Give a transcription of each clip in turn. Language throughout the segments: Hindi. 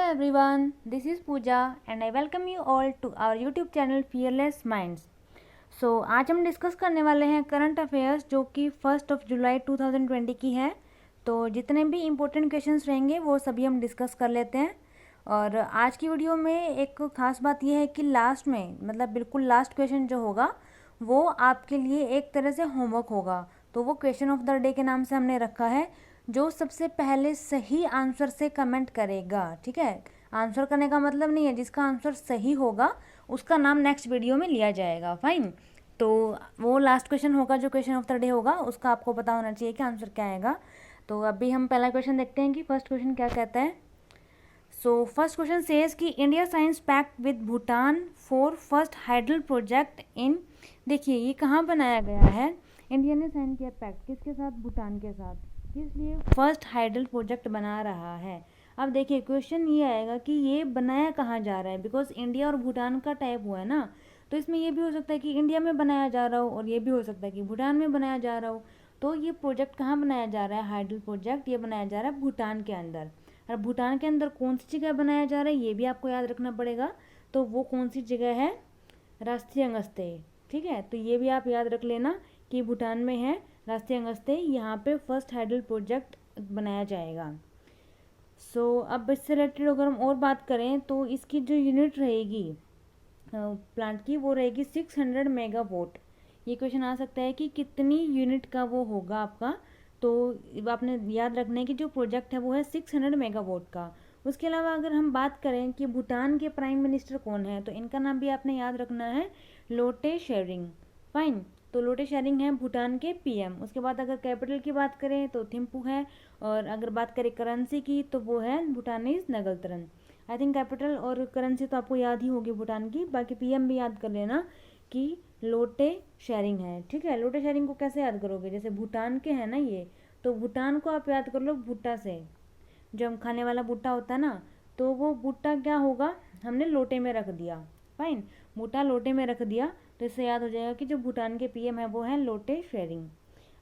everyone, this is Pooja and I welcome you all to our YouTube channel Fearless Minds. आज हम डिस्कस करने वाले हैं करंट अफेयर्स जो कि 1 जुलाई 2020 की है। तो जितने भी इम्पोर्टेंट क्वेश्चंस रहेंगे वो सभी हम डिस्कस कर लेते हैं। और आज की वीडियो में एक ख़ास बात यह है कि लास्ट में मतलब बिल्कुल लास्ट क्वेश्चन जो होगा वो आपके लिए एक तरह से होमवर्क होगा। तो वो क्वेश्चन ऑफ द डे के नाम से हमने रखा है, जो सबसे पहले सही आंसर से कमेंट करेगा। ठीक है, आंसर करने का मतलब नहीं है, जिसका आंसर सही होगा उसका नाम नेक्स्ट वीडियो में लिया जाएगा। फाइन, तो वो लास्ट क्वेश्चन होगा जो क्वेश्चन ऑफ द डे होगा, उसका आपको पता होना चाहिए कि आंसर क्या आएगा। तो अभी हम पहला क्वेश्चन देखते हैं कि फर्स्ट क्वेश्चन क्या कहता है। फर्स्ट क्वेश्चन सेज कि India science pact with Bhutan for first hydel project in. देखिए ये कहाँ बनाया गया है, इंडिया ने साइन किया पैक्ट किसके साथ, भूटान के साथ, किस लिए, फर्स्ट हाइडल प्रोजेक्ट बना रहा है। अब देखिए क्वेश्चन ये आएगा कि ये बनाया कहाँ जा रहा है, बिकॉज इंडिया और भूटान का टाइप हुआ है ना, तो इसमें ये भी हो सकता है कि इंडिया में बनाया जा रहा हो और ये भी हो सकता है कि भूटान में बनाया जा रहा हो। तो ये प्रोजेक्ट कहाँ बनाया जा रहा है, हाइडल प्रोजेक्ट, ये बनाया जा रहा है भूटान के अंदर। और भूटान के अंदर कौन सी जगह बनाया जा रहा है ये भी आपको याद रखना पड़ेगा। तो वो कौन सी जगह है, राष्ट्रीय अंगस्ते। ठीक है, तो ये भी आप याद रख लेना कि भूटान में है राष्ट्रीय अंगस्ते, यहाँ पे फर्स्ट हाइडल प्रोजेक्ट बनाया जाएगा। अब इससे रिलेटेड अगर हम और बात करें तो इसकी जो यूनिट रहेगी प्लांट की वो रहेगी 600 मेगावाट। ये क्वेश्चन आ सकता है कि कितनी यूनिट का वो होगा आपका, तो आपने याद रखना है कि जो प्रोजेक्ट है वो है 600 मेगावाट का। उसके अलावा अगर हम बात करें कि भूटान के प्राइम मिनिस्टर कौन है, तो इनका नाम भी आपने याद रखना है, लोटे शेरिंग। फाइन, तो लोटे शेरिंग है भूटान के पीएम। उसके बाद अगर कैपिटल की बात करें तो थिम्पू है, और अगर बात करें करेंसी की तो वो है भूटानीज नगलतरन। आई थिंक कैपिटल और करेंसी तो आपको याद ही होगी भूटान की, बाकी पीएम भी याद कर लेना कि लोटे शेरिंग है। ठीक है, लोटे शेरिंग को कैसे याद करोगे, जैसे भूटान के हैं ना ये, तो भूटान को आप याद कर लो भुट्टा से, जो हम खाने वाला भुट्टा होता है ना, तो वो भुट्टा क्या होगा, हमने लोटे में रख दिया। फाइन, भुट्टा लोटे में रख दिया, तो इससे याद हो जाएगा कि जो भूटान के पीएम है वो है लोटे शेरिंग।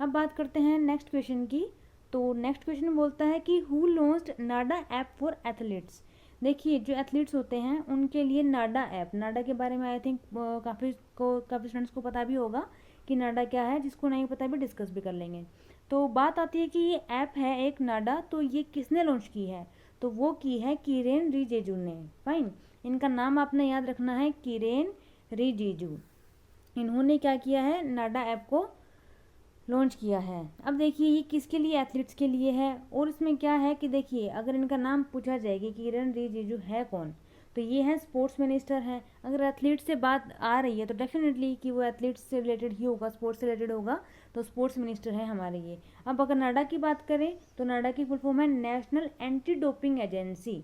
अब बात करते हैं नेक्स्ट क्वेश्चन की। तो नेक्स्ट क्वेश्चन बोलता है कि who launched Nada app for athletes. देखिए जो एथलीट्स होते हैं उनके लिए नाडा ऐप, नाडा के बारे में आई थिंक काफ़ी स्टूडेंट्स को पता भी होगा कि नाडा क्या है, जिसको नहीं पता भी डिस्कस भी कर लेंगे। तो बात आती है कि ये ऐप है एक नाडा, तो ये किसने लॉन्च की है, तो वो की है किरेन रिजिजू ने। फाइन, इनका नाम आपने याद रखना है, किरेन रिजिजू। इन्होंने क्या किया है, नाडा ऐप को लॉन्च किया है। अब देखिए ये किसके लिए, एथलीट्स के लिए है। और इसमें क्या है कि देखिए अगर इनका नाम पूछा जाए कि किरेन रिजिजू है कौन, तो ये है स्पोर्ट्स मिनिस्टर है। अगर एथलीट्स से बात आ रही है तो डेफिनेटली कि वो एथलीट्स से रिलेटेड ही होगा, स्पोर्ट्स से रिलेटेड होगा, तो स्पोर्ट्स मिनिस्टर है हमारे ये। अब अगर नाडा की बात करें तो नाडा की फुल फॉर्म है national anti doping agency.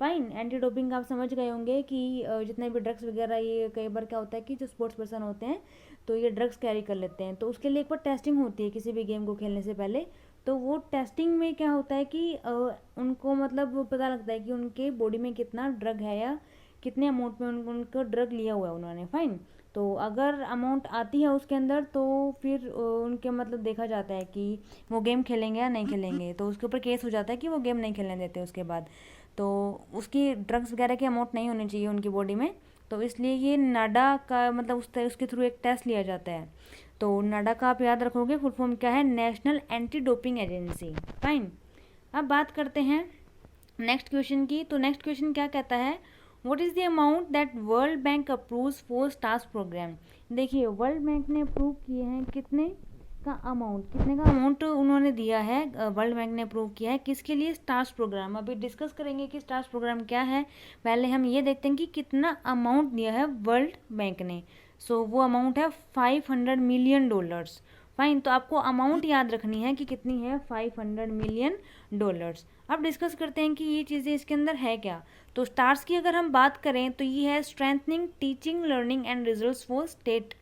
Fine, anti doping आप समझ गए होंगे कि जितने भी ड्रग्स वगैरह, ये कई बार क्या होता है कि जो स्पोर्ट्स पर्सन होते हैं तो ये ड्रग्स कैरी कर लेते हैं, तो उसके लिए एक बार टेस्टिंग होती है किसी भी गेम को खेलने से पहले। तो वो टेस्टिंग में क्या होता है कि उनको मतलब पता लगता है कि उनके बॉडी में कितना ड्रग है या कितने अमाउंट में उनको ड्रग लिया हुआ है उन्होंने। फाइन, तो अगर अमाउंट आती है उसके अंदर तो फिर उनके मतलब देखा जाता है कि वो गेम खेलेंगे या नहीं खेलेंगे, तो उसके ऊपर केस हो जाता है कि वो गेम नहीं खेलने देते उसके बाद। तो उसकी ड्रग्स वगैरह की अमाउंट नहीं होनी चाहिए उनकी बॉडी में, तो इसलिए ये नाडा का मतलब उसके थ्रू एक टेस्ट लिया जाता है। तो नाडा का आप याद रखोगे फुल फॉर्म क्या है, national anti doping agency. Fine, अब बात करते हैं नेक्स्ट क्वेश्चन की। तो नेक्स्ट क्वेश्चन क्या कहता है, what is the amount that World Bank approves for STARS program. देखिए वर्ल्ड बैंक ने अप्रूव किए हैं कितने का अमाउंट उन्होंने दिया है, वर्ल्ड बैंक ने अप्रूव किया है किसके लिए, स्टार्स प्रोग्राम। अभी डिस्कस करेंगे कि स्टार्स प्रोग्राम क्या है, पहले हम ये देखते हैं कि कितना अमाउंट दिया है वर्ल्ड बैंक ने। वो अमाउंट है $500 मिलियन। फाइन, तो आपको अमाउंट याद रखनी है कि कितनी है, $500 मिलियन। अब डिस्कस करते हैं कि ये चीज़ें इसके अंदर है क्या। तो स्टार्स की अगर हम बात करें तो ये है strengthening teaching learning and results for state.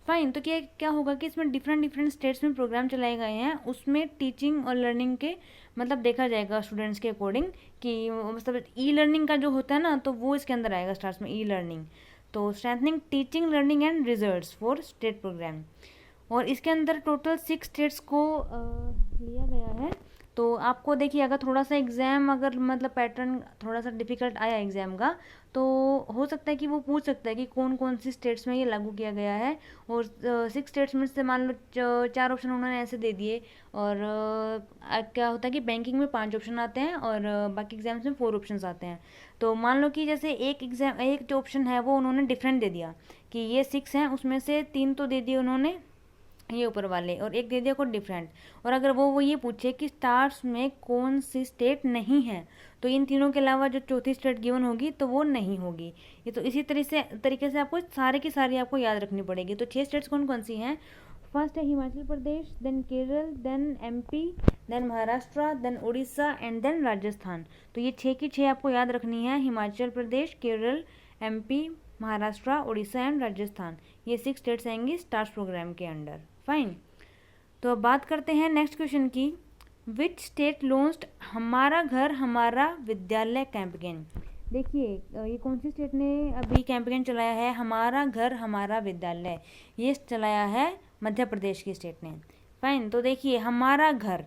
Fine, तो क्या होगा कि इसमें डिफरेंट स्टेट्स में प्रोग्राम चलाए गए हैं, उसमें टीचिंग और लर्निंग के मतलब देखा जाएगा स्टूडेंट्स के अकॉर्डिंग कि मतलब ई लर्निंग का जो होता है ना, तो वो इसके अंदर आएगा स्टार्स में, ई लर्निंग। तो strengthening teaching learning and results for state program, और इसके अंदर टोटल 6 स्टेट्स को लिया गया है। तो आपको देखिए अगर थोड़ा सा एग्ज़ाम अगर मतलब पैटर्न थोड़ा सा डिफ़िकल्ट आया एग्ज़ाम का, तो हो सकता है कि वो पूछ सकता है कि कौन कौन सी स्टेट्स में ये लागू किया गया है। और 6 स्टेट्स में से मान लो 4 ऑप्शन उन्होंने ऐसे दे दिए। और क्या होता है कि बैंकिंग में 5 ऑप्शन आते हैं और बाकी एग्जाम्स में 4 ऑप्शन आते हैं। तो मान लो कि जैसे एक जो ऑप्शन है वो उन्होंने डिफरेंट दे दिया कि ये 6 हैं, उसमें से 3 तो दे दिए उन्होंने ये ऊपर वाले और एक दे दिया कोई डिफरेंट। और अगर वो ये पूछे कि स्टार्स में कौन सी स्टेट नहीं है, तो इन तीनों के अलावा जो चौथी स्टेट गिवन होगी तो वो नहीं होगी। ये तो इसी तरीके से आपको सारे की सारी आपको याद रखनी पड़ेगी। तो 6 स्टेट्स कौन कौन सी हैं? फर्स्ट है Himachal Pradesh, then Kerala, then MP, then Maharashtra, then Orissa and then Rajasthan. तो ये 6 की 6 आपको याद रखनी है, हिमाचल प्रदेश, केरल, एमपी, महाराष्ट्र, उड़ीसा एंड राजस्थान। ये 6 स्टेट्स आएंगी स्टार्स प्रोग्राम के अंडर। फाइन। तो अब बात करते हैं नेक्स्ट क्वेश्चन की। विच स्टेट लॉन्च्ड हमारा घर हमारा विद्यालय कैंपेन? देखिए ये कौन सी स्टेट ने अभी कैंपेन चलाया है हमारा घर हमारा विद्यालय? ये चलाया है मध्य प्रदेश की स्टेट ने। फाइन। तो देखिए हमारा घर,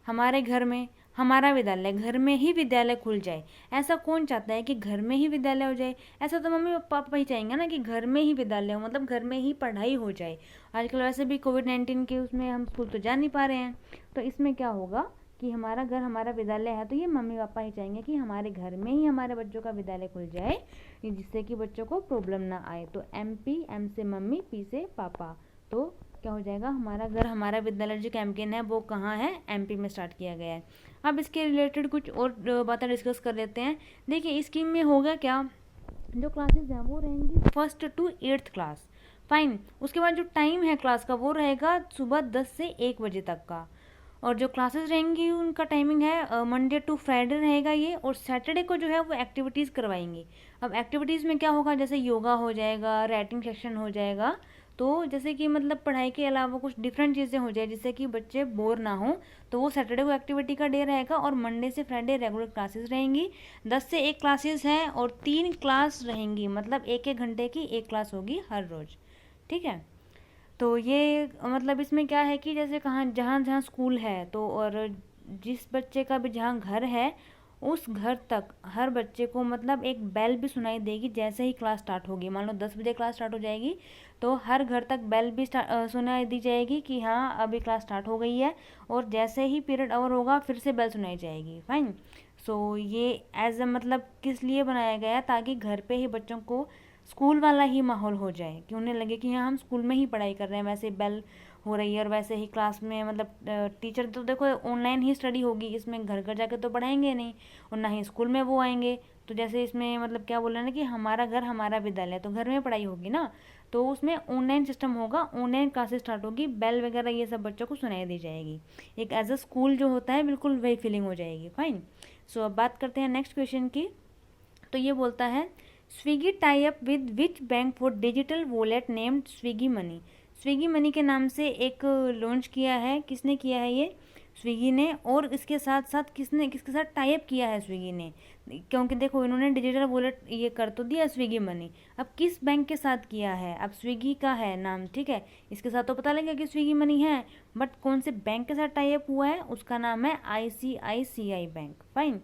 हमारे घर में हमारा विद्यालय, घर में ही विद्यालय खुल जाए। ऐसा कौन चाहता है कि घर में ही विद्यालय हो जाए? ऐसा तो मम्मी पापा ही चाहेंगे ना कि घर में ही विद्यालय हो, मतलब घर में ही पढ़ाई हो जाए। आजकल वैसे भी कोविड-19 के उसमें हम स्कूल तो जा नहीं पा रहे हैं। तो इसमें क्या होगा कि हमारा घर हमारा विद्यालय है, तो ये मम्मी पापा ही चाहेंगे कि हमारे घर में ही हमारे बच्चों का विद्यालय खुल जाए, जिससे कि बच्चों को प्रॉब्लम ना आए। तो MP, M से मम्मी, P से पापा। तो क्या हो जाएगा, हमारा घर हमारा विद्यालय जो कैंपेन है वो कहाँ है? MP में स्टार्ट किया गया है। अब इसके रिलेटेड कुछ और बातें डिस्कस कर लेते हैं। देखिए इस स्कीम में होगा क्या, जो क्लासेस हैं वो रहेंगी 1st to 8th class. Fine. उसके बाद जो टाइम है क्लास का वो रहेगा सुबह 10 से 1 बजे तक का। और जो क्लासेस रहेंगी उनका टाइमिंग है मंडे टू फ्राइडे रहेगा ये। और सैटरडे को जो है वो एक्टिविटीज़ करवाएंगी। अब एक्टिविटीज़ में क्या होगा, जैसे योगा हो जाएगा, राइटिंग सेक्शन हो जाएगा। तो जैसे कि मतलब पढ़ाई के अलावा कुछ डिफरेंट चीज़ें हो जाए जिससे कि बच्चे बोर ना हो, तो वो सैटरडे को एक्टिविटी का डे रहेगा। और मंडे से फ्राइडे रेगुलर क्लासेस रहेंगी। 10 से 1 क्लासेस हैं और 3 क्लास रहेंगी, मतलब 1-1 घंटे की 1 क्लास होगी हर रोज़। ठीक है। तो ये मतलब इसमें क्या है कि जैसे कहाँ जहाँ जहाँ स्कूल है तो और जिस बच्चे का भी जहाँ घर है उस घर तक हर बच्चे को मतलब एक बेल भी सुनाई देगी जैसे ही क्लास स्टार्ट होगी। मान लो 10 बजे क्लास स्टार्ट हो जाएगी तो हर घर तक बेल भी सुनाई दी जाएगी कि हाँ अभी क्लास स्टार्ट हो गई है। और जैसे ही पीरियड ओवर होगा फिर से बेल सुनाई जाएगी। फाइन। सो ये एज अ मतलब किस लिए बनाया गया है, ताकि घर पे ही बच्चों को स्कूल वाला ही माहौल हो जाए, कि उन्हें लगे कि हाँ हम स्कूल में ही पढ़ाई कर रहे हैं, वैसे बेल हो रही है और वैसे ही क्लास में मतलब टीचर तो देखो ऑनलाइन ही स्टडी होगी, इसमें घर घर जाके तो पढ़ाएंगे नहीं और ना ही स्कूल में वो आएंगे। तो जैसे इसमें मतलब क्या बोल रहे हैं ना कि हमारा घर हमारा विद्यालय, तो घर में पढ़ाई होगी ना, तो उसमें ऑनलाइन सिस्टम होगा, ऑनलाइन क्लासेस स्टार्ट होगी, बेल वगैरह ये सब बच्चों को सुनाई दी जाएगी। एक एज अ स्कूल जो होता है बिल्कुल वही फीलिंग हो जाएगी। फाइन। सो अब बात करते हैं नेक्स्ट क्वेश्चन की। तो ये बोलता है Swiggy tie up with which bank for digital wallet named Swiggy money? Swiggy money के नाम से एक लॉन्च किया है, किसने किया है ये? स्विगी ने। और इसके साथ साथ किसके साथ टाई अप किया है स्विगी ने? क्योंकि देखो इन्होंने डिजिटल वॉलेट ये कर तो दिया स्विगी मनी, अब किस बैंक के साथ किया है? अब स्विगी का है नाम, ठीक है, इसके साथ तो पता लगेगा कि स्विगी मनी है, बट कौन से बैंक के साथ टाई अप हुआ है उसका नाम है ICICI बैंक। फाइन।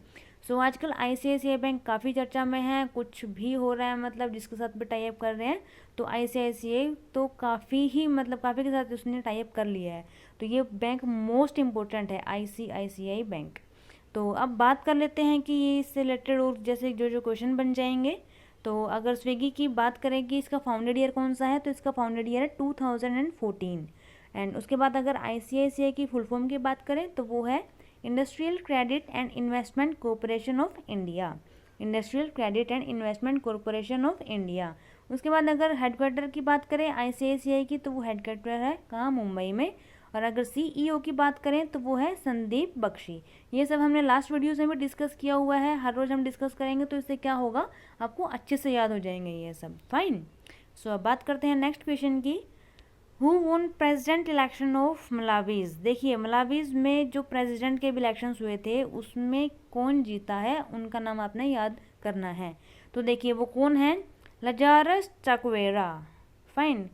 सो आजकल ICICI बैंक काफ़ी चर्चा में है, कुछ भी हो रहा है मतलब जिसके साथ भी टाई अप कर रहे हैं, तो ICICI तो काफ़ी ही मतलब काफ़ी के साथ उसने टाई अप कर लिया है। तो ये बैंक मोस्ट इम्पोर्टेंट है ICICI बैंक। तो अब बात कर लेते हैं कि इससे रिलेटेड और जैसे जो जो क्वेश्चन बन जाएंगे। तो अगर स्विगी की बात करें कि इसका फाउंडेड ईयर कौन सा है, तो इसका फाउंडेड ईयर है 2014। एंड उसके बाद अगर ICICI की फुल फॉर्म की बात करें तो वो है industrial credit and investment corporation of India. Industrial credit and investment corporation of India. उसके बाद अगर हेडक्वार्टर की बात करें ICICI की, तो वो हेडक्वार्टर है कहाँ? मुंबई में। और अगर CEO की बात करें तो वो है संदीप बख्शी। ये सब हमने लास्ट वीडियोस में भी डिस्कस किया हुआ है, हर रोज़ हम डिस्कस करेंगे तो इससे क्या होगा, आपको अच्छे से याद हो जाएंगे ये सब। फाइन। सो अब बात करते हैं नेक्स्ट क्वेश्चन की। Who won president election of Malawi's? देखिए मलावीज में जो प्रेसिडेंट के भी इलेक्शंस हुए थे उसमें कौन जीता है, उनका नाम आपने याद करना है। तो देखिए वो कौन है? Lazarus Chakwera. Fine.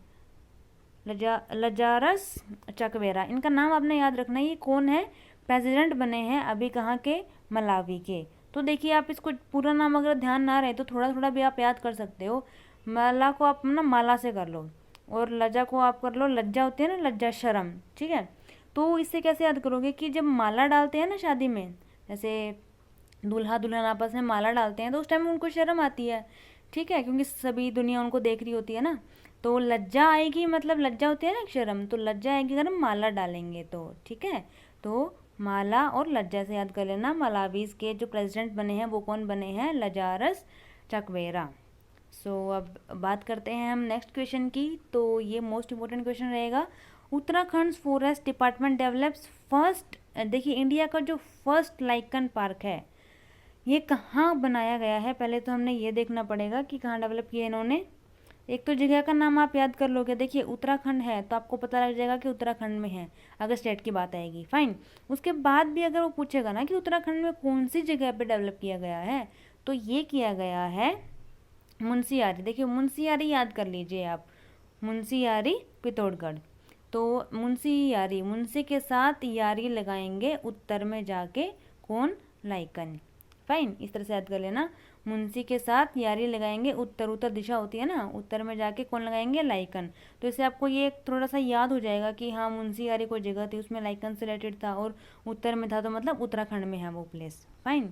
Lazarus Chakwera, इनका नाम आपने याद रखना है। ये कौन है? प्रेसिडेंट बने हैं अभी कहाँ के, मलावी के। तो देखिए आप इसको पूरा नाम अगर ध्यान ना रहे तो थोड़ा थोड़ा भी आप याद कर सकते हो। माला को आप ना माला से कर लो, और लज्जा को आप कर लो, लज्जा होती है ना, लज्जा शर्म, ठीक है। तो इससे कैसे याद करोगे कि जब माला डालते हैं ना शादी में, जैसे दूल्हा दुल्हन आपस में माला डालते हैं तो उस टाइम उनको शर्म आती है, ठीक है, क्योंकि सभी दुनिया उनको देख रही होती है ना। तो लज्जा आएगी, मतलब लज्जा होती है ना शर्म, तो लज्जा आएगी अगर हम माला डालेंगे तो, ठीक है। तो माला और लज्जा से याद कर लेना। मलावीज के जो प्रेसिडेंट बने हैं वो कौन बने हैं, लजारस चकवेरा। सो अब बात करते हैं हम नेक्स्ट क्वेश्चन की। तो ये मोस्ट इम्पोर्टेंट क्वेश्चन रहेगा। Uttarakhand forest department develops first, देखिए इंडिया का जो फर्स्ट लाइकन पार्क है ये कहाँ बनाया गया है, पहले तो हमने ये देखना पड़ेगा कि कहाँ डेवलप किया इन्होंने। एक तो जगह का नाम आप याद कर लोगे, देखिए उत्तराखंड है तो आपको पता लग जाएगा कि उत्तराखंड में है अगर स्टेट की बात आएगी, फाइन। उसके बाद भी अगर वो पूछेगा ना कि उत्तराखंड में कौन सी जगह पे डेवलप किया गया है, तो ये किया गया है मुंशियारी। देखिए मुंशियारी याद कर लीजिए आप, मुंशियारी पिथौरागढ़। तो मुंशियारी, मुंशी के साथ यारी लगाएंगे उत्तर में जाके कौन, लाइकन, फाइन। इस तरह से याद कर लेना, मुंशी के साथ यारी लगाएंगे उत्तर, उत्तर दिशा होती है ना, उत्तर में जाके कौन लगाएंगे, लाइकन। तो इससे आपको ये थोड़ा सा याद हो जाएगा कि हाँ मुंशी यारी कोई जगह थी उसमें लाइकन से रिलेटेड था और उत्तर में था, तो मतलब उत्तराखंड में है वो प्लेस, फाइन।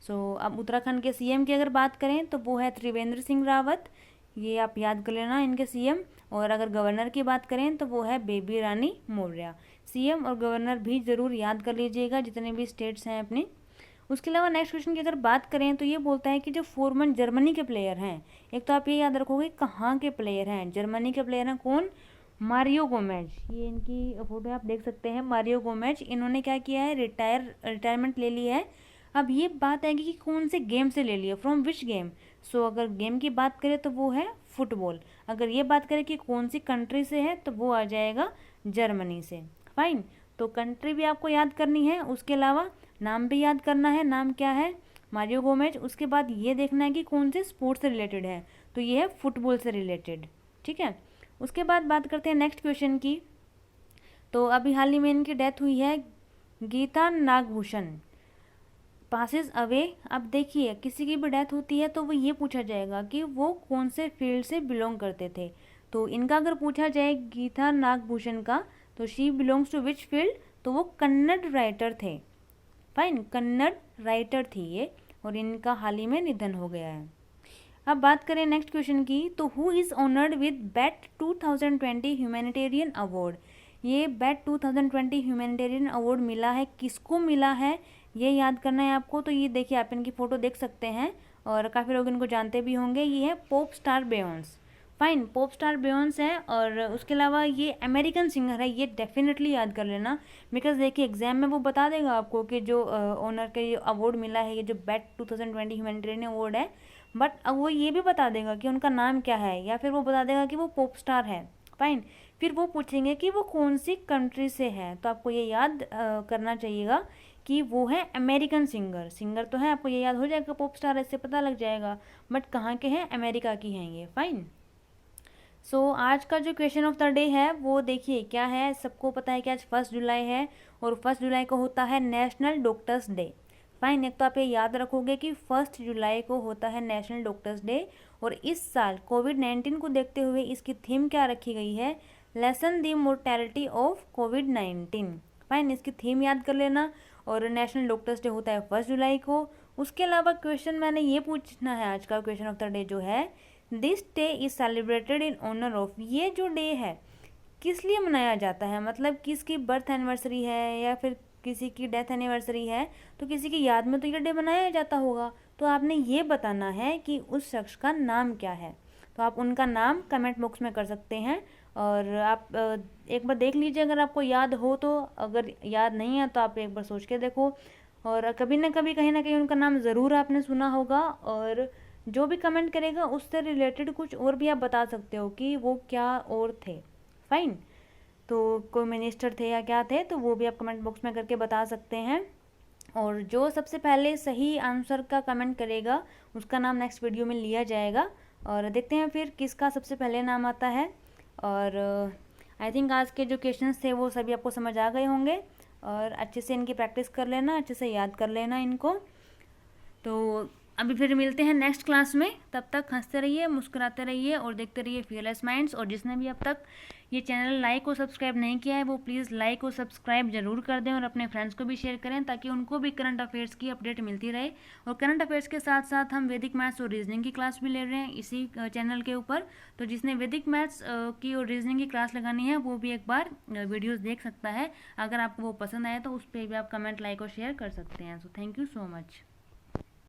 सो अब उत्तराखंड के सीएम की अगर बात करें तो वो है त्रिवेंद्र सिंह रावत, ये आप याद कर लेना इनके सीएम। और अगर गवर्नर की बात करें तो वो है बेबी रानी मौर्य। सीएम और गवर्नर भी ज़रूर याद कर लीजिएगा जितने भी स्टेट्स हैं अपने। उसके अलावा नेक्स्ट क्वेश्चन की अगर बात करें तो ये बोलता है कि जो फोरमन जर्मनी के प्लेयर हैं, एक तो आप ये याद रखोगे कहाँ के प्लेयर हैं, जर्मनी के प्लेयर हैं कौन, मारियो गोमेज। ये इनकी फोटो आप देख सकते हैं, मारियो गोमेज। इन्होंने क्या किया है, रिटायरमेंट ले ली है। अब ये बात आएगी कि कौन से गेम से ले लिया, फ्रॉम विच गेम। सो अगर गेम की बात करें तो वो है फुटबॉल। अगर ये बात करें कि कौन सी कंट्री से है तो वो आ जाएगा जर्मनी से, फाइन। तो कंट्री भी आपको याद करनी है, उसके अलावा नाम भी याद करना है, नाम क्या है, मारियो गोमेज। उसके बाद ये देखना है कि कौन से स्पोर्ट्स से रिलेटेड है, तो ये है फुटबॉल से रिलेटेड, ठीक है। उसके बाद बात करते हैं नेक्स्ट क्वेश्चन की। तो अभी हाल ही में इनकी डेथ हुई है, गीता नागभूषण, पासिस अवे। अब देखिए किसी की भी डेथ होती है तो वो ये पूछा जाएगा कि वो कौन से फील्ड से बिलोंग करते थे। तो इनका अगर पूछा जाए गीता नागभूषण का, तो she belongs to which field, तो वो कन्नड़ राइटर थे, फाइन, कन्नड़ राइटर थी ये, और इनका हाल ही में निधन हो गया है। अब बात करें नेक्स्ट क्वेश्चन की। तो who is honoured with BET 2020 humanitarian award. ये बेट 2020 ह्यूमैनिटेरियन अवार्ड मिला है, किसको मिला है ये याद करना है आपको। तो ये देखिए आप इनकी फ़ोटो देख सकते हैं और काफ़ी लोग इनको जानते भी होंगे, ये है pop star बेयोंस, fine, pop star बेयोंस है। और उसके अलावा ये अमेरिकन सिंगर है, ये डेफिनेटली याद कर लेना, बिकॉज देखिए एग्जाम में वो बता देगा आपको कि जो ऑनर का ये अवार्ड मिला है, ये जो बेट 2020 ह्यूमैनिटेरियन अवार्ड है, बट अब वो ये भी बता देगा कि उनका नाम क्या है, या फिर वो बता देगा कि वो पॉप स्टार है, फाइन। फिर वो पूछेंगे कि वो कौन सी कंट्री से है, तो आपको ये याद करना चाहिएगा कि वो है अमेरिकन सिंगर। सिंगर तो है, आपको ये याद हो जाएगा, पॉप स्टार इससे पता लग जाएगा, बट कहाँ के हैं, अमेरिका की हैं ये, फाइन। सो आज का जो क्वेश्चन ऑफ द डे है वो देखिए क्या है, सबको पता है कि आज 1 जुलाई है और 1 जुलाई को होता है नेशनल डॉक्टर्स डे, फाइन। एक तो आप ये याद रखोगे कि 1 जुलाई को होता है नेशनल डॉक्टर्स डे, और इस साल कोविड-19 को देखते हुए इसकी थीम क्या रखी गई है, lesson the mortality of covid, fine. इसकी थीम याद कर लेना, और नेशनल डॉक्टर्स डे होता है 1 जुलाई को। उसके अलावा क्वेश्चन मैंने ये पूछना है, आज का क्वेश्चन ऑफ द डे जो है, this day is celebrated in honour of, ये जो डे है किस लिए मनाया जाता है, मतलब किसकी बर्थ एनिवर्सरी है या फिर किसी की डेथ एनिवर्सरी है, तो किसी की याद में तो ये डे मनाया जाता होगा। तो आपने ये बताना है कि उस शख्स का नाम क्या है, तो आप उनका नाम कमेंट बॉक्स में कर सकते हैं। और आप एक बार देख लीजिए अगर आपको याद हो तो, अगर याद नहीं है तो आप एक बार सोच के देखो, और कभी ना कभी कहीं ना कहीं उनका नाम ज़रूर आपने सुना होगा। और जो भी कमेंट करेगा उससे रिलेटेड कुछ और भी आप बता सकते हो कि वो क्या और थे, फाइन। तो कोई मिनिस्टर थे या क्या थे, तो वो भी आप कमेंट बॉक्स में करके बता सकते हैं। और जो सबसे पहले सही आंसर का कमेंट करेगा उसका नाम नेक्स्ट वीडियो में लिया जाएगा, और देखते हैं फिर किसका सबसे पहले नाम आता है। और आई थिंक आज के जो क्वेश्चंस थे वो सभी आपको समझ आ गए होंगे। और अच्छे से इनकी प्रैक्टिस कर लेना, अच्छे से याद कर लेना इनको। तो अभी फिर मिलते हैं नेक्स्ट क्लास में, तब तक हंसते रहिए, मुस्कुराते रहिए और देखते रहिए फियरलेस माइंड्स। और जिसने भी अब तक ये चैनल लाइक और सब्सक्राइब नहीं किया है वो प्लीज़ लाइक और सब्सक्राइब जरूर कर दें और अपने फ्रेंड्स को भी शेयर करें, ताकि उनको भी करंट अफेयर्स की अपडेट मिलती रहे। और करंट अफेयर्स के साथ साथ हम वैदिक मैथ्स और रीजनिंग की क्लास भी ले रहे हैं इसी चैनल के ऊपर। तो जिसने वैदिक मैथ्स की और रीजनिंग की क्लास लगानी है वो भी एक बार वीडियोज़ देख सकता है। अगर आपको वो पसंद आए तो उस पर भी आप कमेंट, लाइक और शेयर कर सकते हैं। So thank you so much.